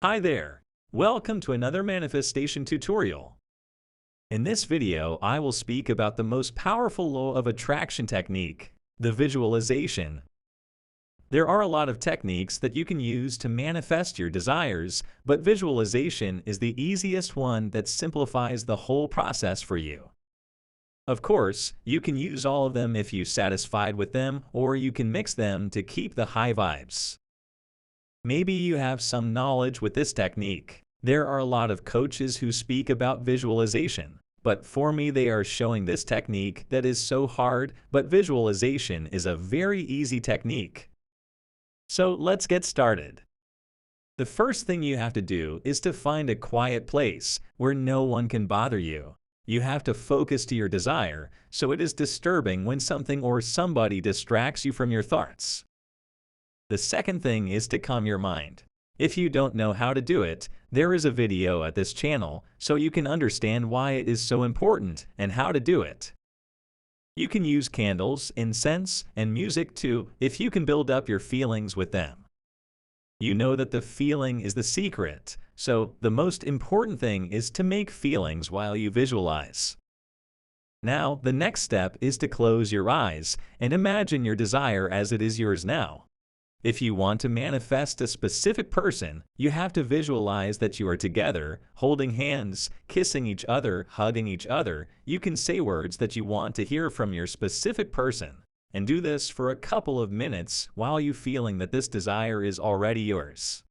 Hi there! Welcome to another manifestation tutorial. In this video, I will speak about the most powerful law of attraction technique, the visualization. There are a lot of techniques that you can use to manifest your desires, but visualization is the easiest one that simplifies the whole process for you. Of course, you can use all of them if you're satisfied with them, or you can mix them to keep the high vibes. Maybe you have some knowledge with this technique. There are a lot of coaches who speak about visualization, but for me they are showing this technique that is so hard, but visualization is a very easy technique. So let's get started. The first thing you have to do is to find a quiet place where no one can bother you. You have to focus to your desire, so it is disturbing when something or somebody distracts you from your thoughts. The second thing is to calm your mind. If you don't know how to do it, there is a video at this channel so you can understand why it is so important and how to do it. You can use candles, incense, and music too if you can build up your feelings with them. You know that the feeling is the secret, so the most important thing is to make feelings while you visualize. Now, the next step is to close your eyes and imagine your desire as it is yours now. If you want to manifest a specific person, you have to visualize that you are together, holding hands, kissing each other, hugging each other. You can say words that you want to hear from your specific person, and do this for a couple of minutes while you feeling that this desire is already yours.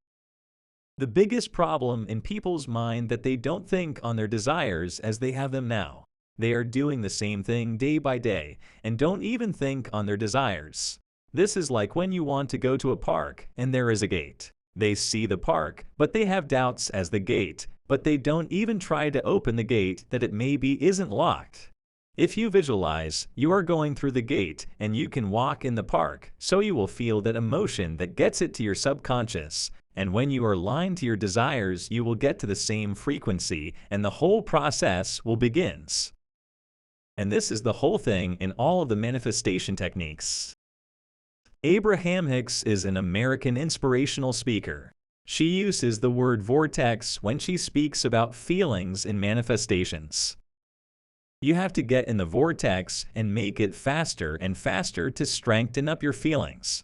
The biggest problem in people's mind that they don't think on their desires as they have them now. They are doing the same thing day by day and don't even think on their desires. This is like when you want to go to a park and there is a gate. They see the park, but they have doubts as the gate, but they don't even try to open the gate that it maybe isn't locked. If you visualize, you are going through the gate and you can walk in the park, so you will feel that emotion that gets it to your subconscious. And when you are aligned to your desires, you will get to the same frequency and the whole process will begins. And this is the whole thing in all of the manifestation techniques. Abraham Hicks is an American inspirational speaker. She uses the word vortex when she speaks about feelings in manifestations. You have to get in the vortex and make it faster and faster to strengthen up your feelings.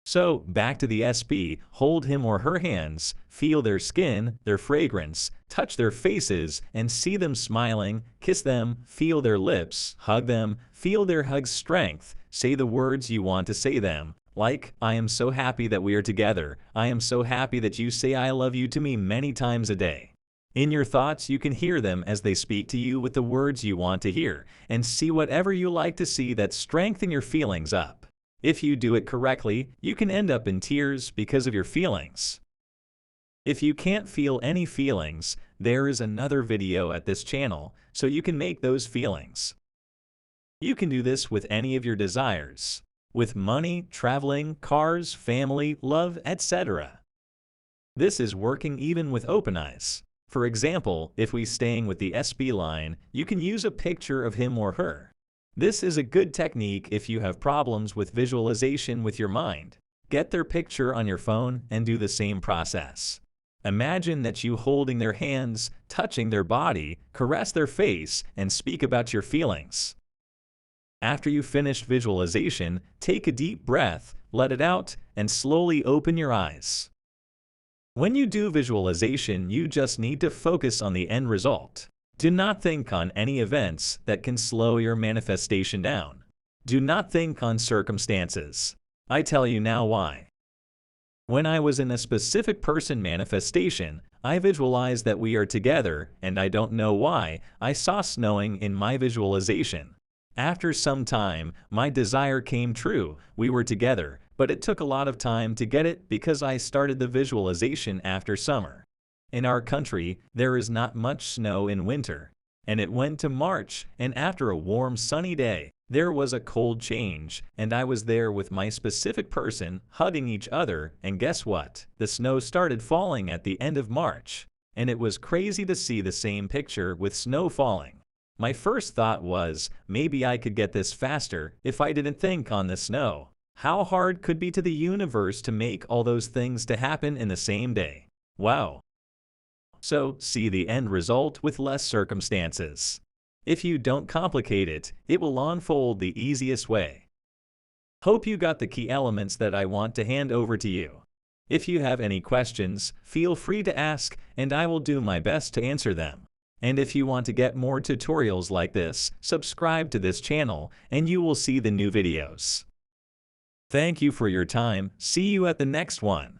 So, back to the SP, hold him or her hands, feel their skin, their fragrance, touch their faces, and see them smiling, kiss them, feel their lips, hug them, feel their hug's strength, say the words you want to say them, like, I am so happy that we are together, I am so happy that you say I love you to me many times a day. In your thoughts, you can hear them as they speak to you with the words you want to hear, and see whatever you like to see that strengthen your feelings up. If you do it correctly, you can end up in tears because of your feelings. If you can't feel any feelings, there is another video at this channel, so you can make those feelings. You can do this with any of your desires, with money, traveling, cars, family, love, etc. This is working even with open eyes. For example, if we staying with the SP line, you can use a picture of him or her. This is a good technique if you have problems with visualization with your mind. Get their picture on your phone and do the same process. Imagine that you holding their hands, touching their body, caress their face, and speak about your feelings. After you finish visualization, take a deep breath, let it out, and slowly open your eyes. When you do visualization, you just need to focus on the end result. Do not think on any events that can slow your manifestation down. Do not think on circumstances. I tell you now why. When I was in a specific person manifestation, I visualized that we are together, and I don't know why, I saw snowing in my visualization. After some time, my desire came true, we were together, but it took a lot of time to get it because I started the visualization after summer. In our country, there is not much snow in winter, and it went to March, and after a warm sunny day, there was a cold change, and I was there with my specific person, hugging each other, and guess what? The snow started falling at the end of March, and it was crazy to see the same picture with snow falling. My first thought was, maybe I could get this faster if I didn't think on the snow. How hard could be to the universe to make all those things to happen in the same day? Wow. So, see the end result with less circumstances. If you don't complicate it, it will unfold the easiest way. Hope you got the key elements that I want to hand over to you. If you have any questions, feel free to ask, and I will do my best to answer them. And if you want to get more tutorials like this, subscribe to this channel, and you will see the new videos. Thank you for your time. See you at the next one.